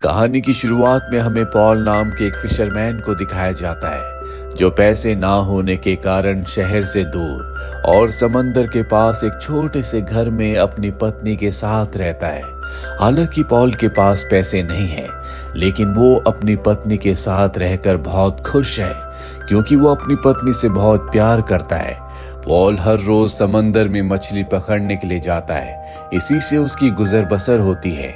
कहानी की शुरुआत में हमें पॉल नाम के एक फिशरमैन को दिखाया जाता है जो पैसे ना होने के कारण शहर से दूर और समंदर के पास एक छोटे से घर में अपनी पत्नी के साथ रहता है। हालांकि पॉल के पास पैसे नहीं है, लेकिन वो अपनी पत्नी के साथ रहकर बहुत खुश है क्योंकि वो अपनी पत्नी से बहुत प्यार करता है। पॉल हर रोज समंदर में मछली पकड़ने के लिए जाता है, इसी से उसकी गुजर बसर होती है।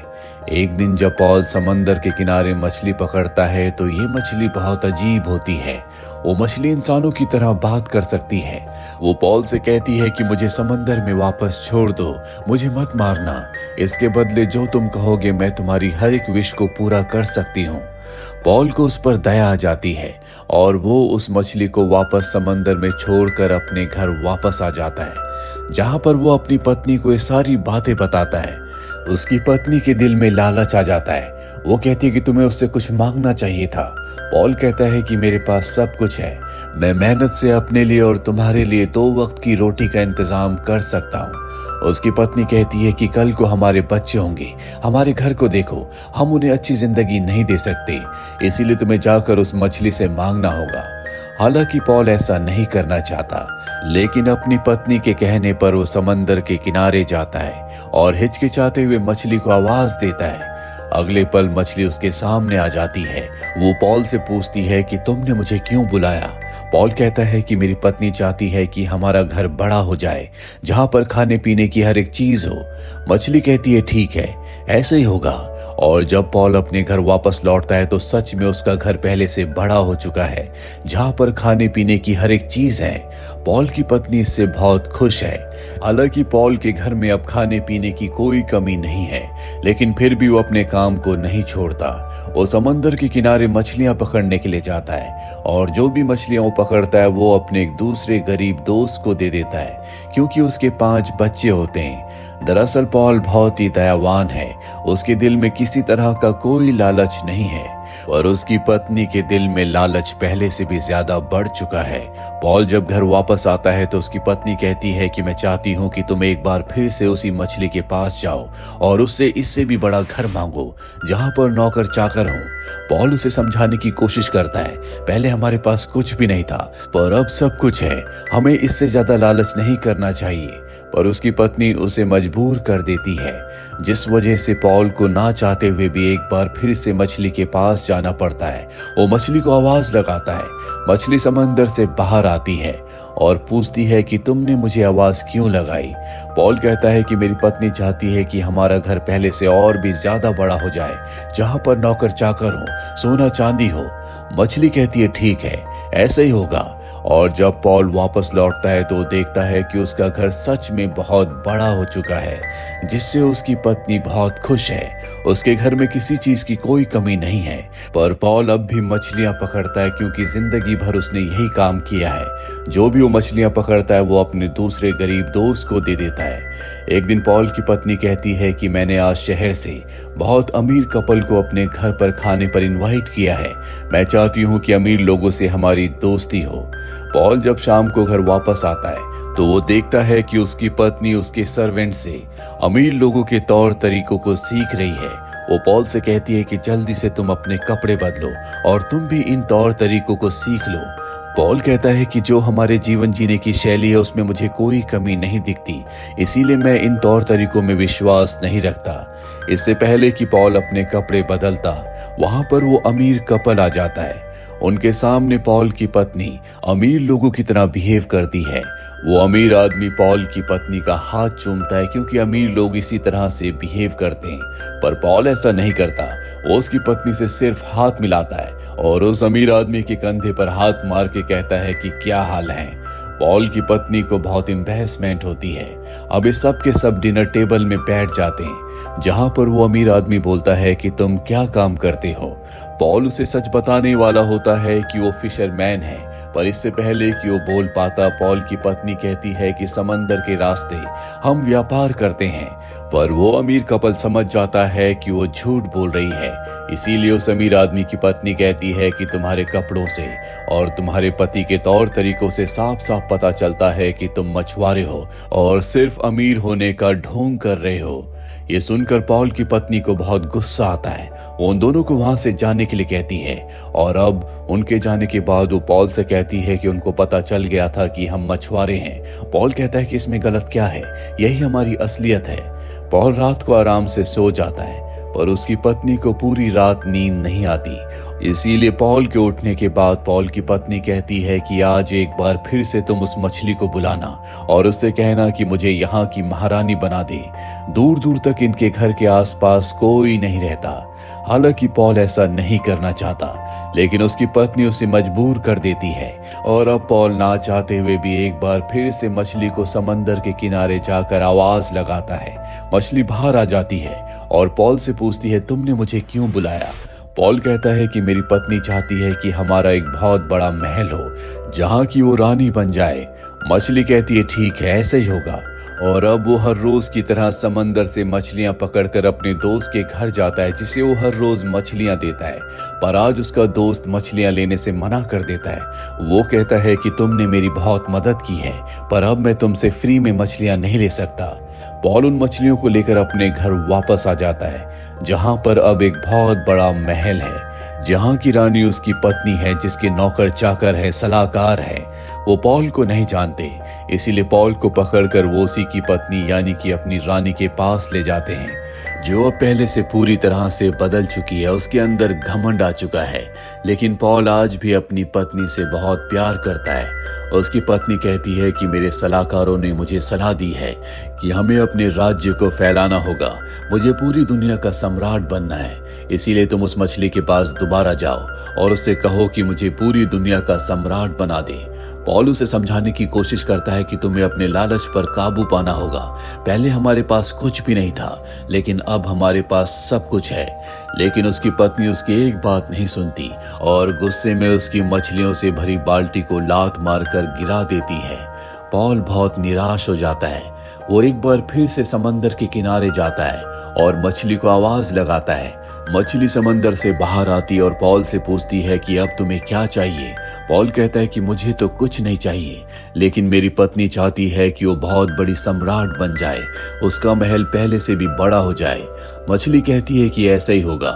एक दिन जब पॉल समंदर के किनारे मछली पकड़ता है तो ये मछली बहुत अजीब होती है। वो मछली इंसानों की तरह बात कर सकती है। वो पॉल से कहती है कि मुझे समंदर में वापस छोड़ दो, मुझे मत मारना। इसके बदले जो तुम कहोगे मैं तुम्हारी हर एक विश को पूरा कर सकती हूँ। पॉल को उस पर दया आ जाती है और वो उस मछली को वापस समंदर में छोड़कर अपने घर वापस आ जाता है, जहां पर वो अपनी पत्नी को ये सारी बातें बताता है। उसकी पत्नी के दिल में लालच आ जाता है। वो कहती है कि तुम्हें उससे कुछ मांगना चाहिए था। पॉल कहता है कि मेरे पास सब कुछ है, मैं मेहनत से अपने लिए और तुम्हारे लिए 2 वक्त की रोटी का इंतजाम कर सकता हूँ। उसकी पत्नी कहती है कि कल को हमारे बच्चे होंगे, हमारे घर को देखो, हम उन्हें अच्छी जिंदगी नहीं दे सकते, इसीलिए तुम्हें जाकर उस मछली से मांगना होगा। हालांकि पॉल ऐसा नहीं करना चाहता, लेकिन अपनी पत्नी के कहने पर वो समंदर के किनारे जाता है और हिचकिचाते हुए मछली को आवाज देता है। अगले पल मछली उसके सामने आ जाती है। वो पॉल से पूछती है कि तुमने मुझे क्यों बुलाया। पॉल कहता है कि मेरी पत्नी चाहती है कि हमारा घर बड़ा हो जाए, जहां पर खाने पीने की हर एक चीज हो। मछली कहती है ठीक है, ऐसे ही होगा। और जब पॉल अपने घर वापस लौटता है तो सच में उसका घर पहले से बड़ा हो चुका है, जहां पर खाने पीने की हर एक चीज है। पॉल की पत्नी इससे बहुत खुश है। हालांकि पॉल के घर में अब खाने पीने की कोई कमी नहीं है, लेकिन फिर भी वो अपने काम को नहीं छोड़ता। वो समंदर के किनारे मछलियां पकड़ने के लिए जाता है और जो भी मछलियां वो पकड़ता है वो अपने एक दूसरे गरीब दोस्त को दे देता है, क्योंकि उसके 5 बच्चे होते हैं। दरअसल पॉल बहुत ही दयावान है। उसके दिल में किसी तरह का कोई लालच नहीं है, और उसकी पत्नी के दिल में लालच पहले से भी ज्यादा बढ़ चुका है। पॉल जब घर वापस आता है तो उसकी पत्नी कहती है कि मैं चाहती हूँ कि तुम एक बार फिर से उसी मछली के पास जाओ और उससे इससे भी बड़ा घर मांगो, जहां पर नौकर चाकर हो। पॉल उसे समझाने की कोशिश करता है, पहले हमारे पास कुछ भी नहीं था, पर अब सब कुछ है, हमें इससे ज्यादा लालच नहीं करना चाहिए। पर उसकी पत्नी उसे मजबूर कर देती है, जिस वजह से पॉल को ना चाहते हुए भी एक बार फिर से मछली के पास जाना पड़ता है। वो मछली को आवाज लगाता है। मछली समंदर से बाहर आती है और पूछती है कि तुमने मुझे आवाज क्यों लगाई। पॉल कहता है कि मेरी पत्नी चाहती है कि हमारा घर पहले से और भी ज्यादा बड़ा हो जाए, जहां पर नौकर चाकर हो, सोना चांदी हो। मछली कहती है ठीक है, ऐसा ही होगा। और जब पॉल वापस लौटता है तो देखता है कि उसका घर सच में बहुत बड़ा हो चुका है, जिससे उसकी पत्नी बहुत खुश है। उसके घर में किसी चीज की कोई कमी नहीं है, पर पॉल अब भी मछलियां पकड़ता है क्योंकि जिंदगी भर उसने यही काम किया है। जो भी वो मछलियां पकड़ता है वो अपने दूसरे गरीब दोस्त को दे देता है। एक दिन पॉल की पत्नी कहती है कि मैंने आज शहर से बहुत अमीर कपल को अपने घर पर खाने पर इनवाइट किया है। मैं चाहती हूँ कि अमीर लोगों से हमारी दोस्ती हो। पॉल जब शाम को घर वापस आता है तो वो देखता है कि उसकी पत्नी उसके सर्वेंट से अमीर लोगों के तौर तरीकों को सीख रही है। वो पॉल से कहती है कि जल्दी से तुम अपने कपड़े बदलो और तुम भी इन तौर तरीकों को सीख लो। पॉल कहता है कि जो हमारे जीवन जीने की शैली है उसमें मुझे कोई कमी नहीं दिखती, इसीलिए मैं इन तौर तरीकों में विश्वास नहीं रखता। इससे पहले कि पॉल अपने कपड़े बदलता, वहां पर वो अमीर कपल आ जाता है। उनके सामने पॉल की पत्नी अमीर लोगों की तरह बिहेव करती है। वो अमीर आदमी पॉल की पत्नी का हाथ चूमता है क्योंकि अमीर लोग इसी तरह से बिहेव करते हैं, पर पॉल ऐसा नहीं करता। वो उसकी पत्नी से सिर्फ हाथ मिलाता है और उस अमीर आदमी के कंधे पर हाथ मार के कहता है कि क्या हाल है। पॉल की पत्नी को बहुत एम्बैरेसमेंट होती है। अब ये सब के सब डिनर टेबल में बैठ जाते हैं, जहां पर वो अमीर आदमी बोलता है कि तुम क्या काम करते हो। पॉल उसे सच बताने वाला होता है कि वो फिशरमैन है, पर इससे पहले कि वो बोल पाता पॉल की पत्नी कहती है कि समंदर के रास्ते हम व्यापार करते हैं। पर वो अमीर कपल समझ जाता है कि वो झूठ बोल रही है, इसीलिए उस अमीर आदमी की पत्नी कहती है कि तुम्हारे कपड़ों से और तुम्हारे पति के तौर तरीकों से साफ साफ पता चलता है कि तुम मछुआरे हो और सिर्फ अमीर होने का ढोंग कर रहे हो। ये सुनकर पॉल की पत्नी को बहुत गुस्सा आता है। वो उन दोनों को वहां से जाने के लिए कहती है और अब उनके जाने के बाद वो पॉल से कहती है कि उनको पता चल गया था कि हम मछुआरे हैं। पॉल कहता है कि इसमें गलत क्या है, यही हमारी असलियत है। पॉल रात को आराम से सो जाता है पर उसकी पत्नी को पूरी रात नींद नहीं आती। इसीलिए पॉल के उठने के बाद पॉल की पत्नी कहती है कि आज एक बार फिर से तुम उस मछली को बुलाना और उससे कहना कि मुझे यहाँ की महारानी बना दे। दूर दूर तक इनके घर के आसपास कोई नहीं रहता। हालांकि पॉल ऐसा नहीं करना चाहता, लेकिन उसकी पत्नी उसे मजबूर कर देती है और अब पॉल ना चाहते हुए भी एक बार फिर से मछली को समंदर के किनारे जाकर आवाज लगाता है। मछली बाहर आ जाती है और पॉल से पूछती है, तुमने मुझे क्यों बुलाया? पॉल कहता है कि मेरी पत्नी चाहती है कि हमारा एक बहुत बड़ा महल हो जहां की वो रानी बन जाए। मछली कहती है ठीक है, ऐसे ही होगा। और अब वो हर रोज की तरह समंदर से मछलियां पकड़कर अपने दोस्त के घर जाता है जिसे वो हर रोज मछलियां देता है। पर आज उसका दोस्त मछलियां लेने से मना कर देता है। वो कहता है कि तुमने मेरी बहुत मदद की है पर अब मैं तुमसे फ्री में मछलियां नहीं ले सकता। पॉल उन मछलियों को लेकर अपने घर वापस आ जाता है जहां पर अब एक बहुत बड़ा महल है, जहां की रानी उसकी पत्नी है जिसके नौकर चाकर है, सलाहकार है। वो पॉल को नहीं जानते, इसीलिए पॉल को पकड़कर वो उसी की पत्नी यानी कि अपनी रानी के पास ले जाते हैं जो अब पहले से पूरी तरह से बदल चुकी है। उसके अंदर घमंड आ चुका है, लेकिन पॉल आज भी अपनी पत्नी से बहुत प्यार करता है। उसकी पत्नी कहती है कि मेरे सलाहकारों ने मुझे सलाह दी है कि हमें अपने राज्य को फैलाना होगा, मुझे पूरी दुनिया का सम्राट बनना है। इसीलिए तुम उस मछली के पास दोबारा जाओ और उससे कहो कि मुझे पूरी दुनिया का सम्राट बना दे। पॉल उसे समझाने की कोशिश करता है कि तुम्हें अपने लालच पर काबू पाना होगा। पहले हमारे पास कुछ भी नहीं था, लेकिन अब हमारे पास सब कुछ है। लेकिन उसकी पत्नी उसकी एक बात नहीं सुनती और गुस्से में उसकी मछलियों से भरी बाल्टी को लात मारकर गिरा देती है। पॉल बहुत निराश हो जाता है। वो एक बार फिर से समंदर के किनारे जाता है और मछली को आवाज लगाता है। मछली समंदर से बाहर आती और पॉल से पूछती है कि अब तुम्हें क्या चाहिए। पॉल कहता है कि मुझे तो कुछ नहीं चाहिए, लेकिन मेरी पत्नी चाहती है कि वो बहुत बड़ी सम्राट बन जाए, उसका महल पहले से भी बड़ा हो जाए। मछली कहती है कि ऐसा ही होगा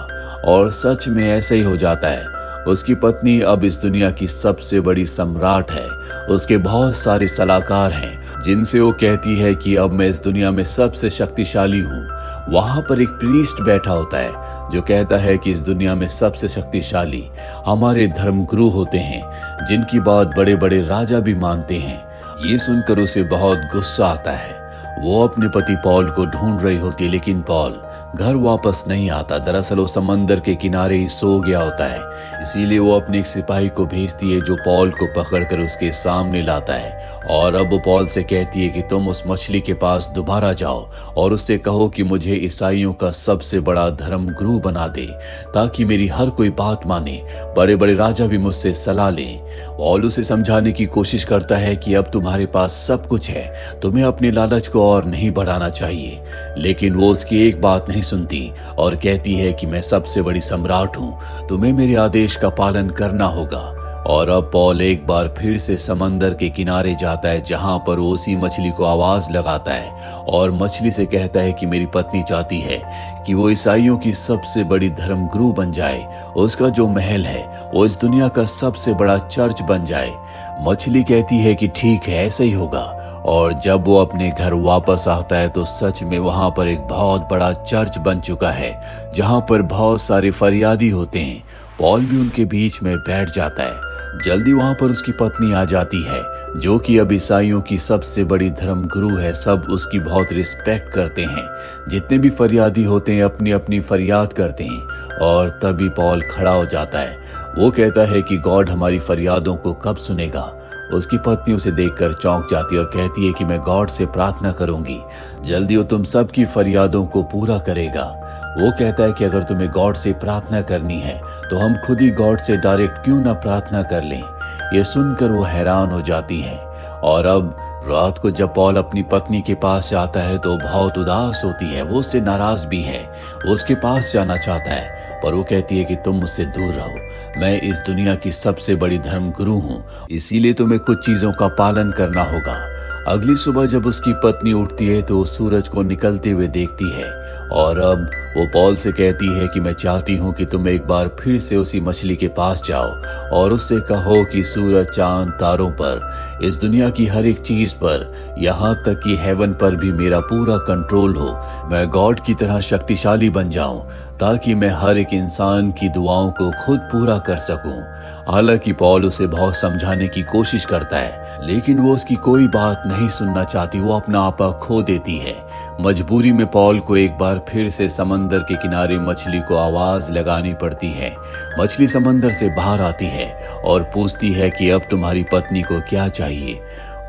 और सच में ऐसा ही हो जाता है। उसकी पत्नी अब इस दुनिया की सबसे बड़ी सम्राट है। उसके बहुत सारे सलाहकार हैं जिनसे वो कहती है कि अब मैं इस दुनिया में सबसे शक्तिशाली हूँ। वहां पर एक प्रीस्ट बैठा होता है जो कहता है कि इस दुनिया में सबसे शक्तिशाली हमारे धर्मगुरु होते हैं जिनकी बात बड़े बड़े राजा भी मानते हैं। ये सुनकर उसे बहुत गुस्सा आता है। वो अपने पति पॉल को ढूंढ रही होती है, लेकिन पॉल घर वापस नहीं आता। दरअसल वो समंदर के किनारे ही सो गया होता है। इसीलिए वो अपने एक सिपाही को भेजती है जो पॉल को पकड़कर उसके सामने लाता है और अब वो पॉल से कहती है कि तुम उस मछली के पास दोबारा जाओ और उससे कहो कि मुझे ईसाइयों का सबसे बड़ा धर्मगुरु बना दे ताकि मेरी हर कोई बात माने, बड़े बड़े राजा भी मुझसे सलाह लें। पॉल उसे समझाने की कोशिश करता है कि अब तुम्हारे पास सब कुछ है, तुम्हें अपने लालच को और नहीं बढ़ाना चाहिए, लेकिन वो उसकी एक बात नहीं सुनती और कहती है कि मैं सबसे बड़ी सम्राट हूँ, तुम्हें मेरे आदेश का पालन करना होगा। और अब पॉल एक बार फिर से समंदर के किनारे जाता है जहां पर वो उसी मछली को आवाज लगाता है और मछली से कहता है कि मेरी पत्नी चाहती है कि वो ईसाइयों की सबसे बड़ी धर्मगुरु बन जाए, उसका जो महल है वो इस दुनिया का सबसे बड़ा चर्च बन जाए। मछली कहती है कि ठीक है, ऐसा ही होगा। और जब वो अपने घर वापस आता है तो सच में वहां पर एक बहुत बड़ा चर्च बन चुका है जहां पर बहुत सारे फरियादी होते हैं। पॉल भी उनके बीच में बैठ जाता है। जल्दी वहां पर उसकी पत्नी आ जाती है जो कि अब ईसाइयों की सबसे बड़ी धर्मगुरु है। सब उसकी बहुत रिस्पेक्ट करते हैं। जितने भी फरियादी होते हैं अपनी अपनी फरियाद करते हैं और तभी पॉल खड़ा हो जाता है। वो कहता है कि गॉड हमारी फरियादों को कब सुनेगा। उसकी पत्नी उसे देखकर चौंक जाती है और कहती है कि मैं गॉड से प्रार्थना करूंगी, जल्दी वो तुम सबकी फरियादों को पूरा करेगा। वो कहता है कि अगर तुम्हें गॉड से प्रार्थना करनी है तो हम खुद ही गॉड से डायरेक्ट क्यों ना प्रार्थना कर लें। ये सुनकर वो हैरान हो जाती है। और अब रात को जब पॉल अपनी पत्नी के पास जाता है तो बहुत उदास होती है। वो उससे नाराज भी है। वो उसके पास जाना चाहता है पर वो कहती है कि तुम मुझसे दूर रहो, मैं इस दुनिया की सबसे बड़ी धर्मगुरु हूँ, इसीलिए तुम्हें कुछ चीजों का पालन करना होगा। अगली सुबह जब उसकी पत्नी उठती है तो वो सूरज को निकलते हुए देखती है और अब वो पॉल से कहती है कि मैं चाहती हूँ कि तुम एक बार फिर से उसी मछली के पास जाओ और उससे कहो कि सूरज, चांद, तारों पर, इस दुनिया की हर एक चीज पर, यहाँ तक कि हेवन पर भी मेरा पूरा कंट्रोल हो। मैं गॉड की तरह शक्तिशाली बन जाऊं ताकि मैं हर एक इंसान की दुआओं को खुद पूरा कर सकूं। हालांकि पॉल उसे बहुत समझाने की कोशिश करता है, लेकिन वो उसकी कोई बात नहीं सुनना चाहती। वो अपना आपा खो देती है। मजबूरी में पॉल को एक बार फिर से समंदर के किनारे मछली को आवाज लगानी पड़ती है। मछली समंदर से बाहर आती है और पूछती है कि अब तुम्हारी पत्नी को क्या चाहिए।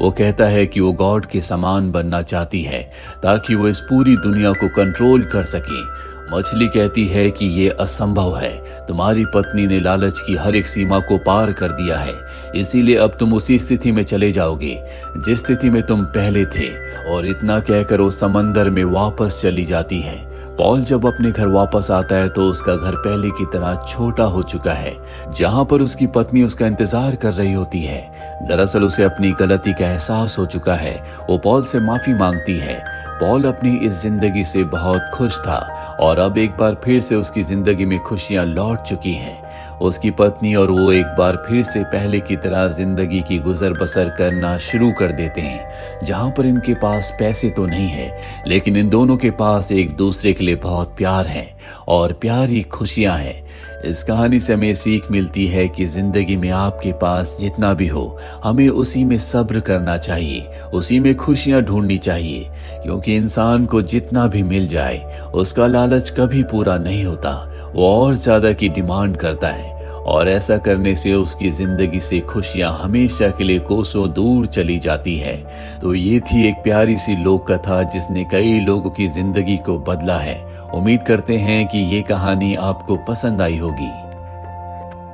वो कहता है कि वो गॉड के समान बनना चाहती है ताकि वो इस पूरी दुनिया को कंट्रोल कर सके। मछली कहती है कि ये असंभव है। तुम्हारी पत्नी ने लालच की हर एक सीमा को पार कर दिया है, इसीलिए अब तुम उसी स्थिति में चले जाओगे जिस स्थिति में तुम पहले थे। और इतना कहकर वो समंदर में वापस चली जाती है। पॉल जब अपने घर वापस आता है तो उसका घर पहले की तरह छोटा हो चुका है, जहां पर उसकी पत्नी उसका इंतजार कर रही होती है। दरअसल उसे अपनी गलती का एहसास हो चुका है। वो पॉल से माफी मांगती है। पॉल अपनी इस जिंदगी से बहुत खुश था और अब एक बार फिर से उसकी जिंदगी में खुशियां लौट चुकी हैं। उसकी पत्नी और वो एक बार फिर से पहले की तरह जिंदगी की गुजर बसर करना शुरू कर देते हैं, जहां पर इनके पास पैसे तो नहीं है, लेकिन इन दोनों के पास एक दूसरे के लिए बहुत प्यार है और प्यार ही खुशियां हैं। इस कहानी से हमें सीख मिलती है कि जिंदगी में आपके पास जितना भी हो, हमें उसी में सब्र करना चाहिए, उसी में खुशियां ढूंढनी चाहिए, क्योंकि इंसान को जितना भी मिल जाए उसका लालच कभी पूरा नहीं होता। वो और ज्यादा की डिमांड करता है और ऐसा करने से उसकी जिंदगी से खुशियां हमेशा के लिए कोसों दूर चली जाती है। तो ये थी एक प्यारी सी लोक कथा जिसने कई लोगों की जिंदगी को बदला है। उम्मीद करते हैं कि ये कहानी आपको पसंद आई होगी।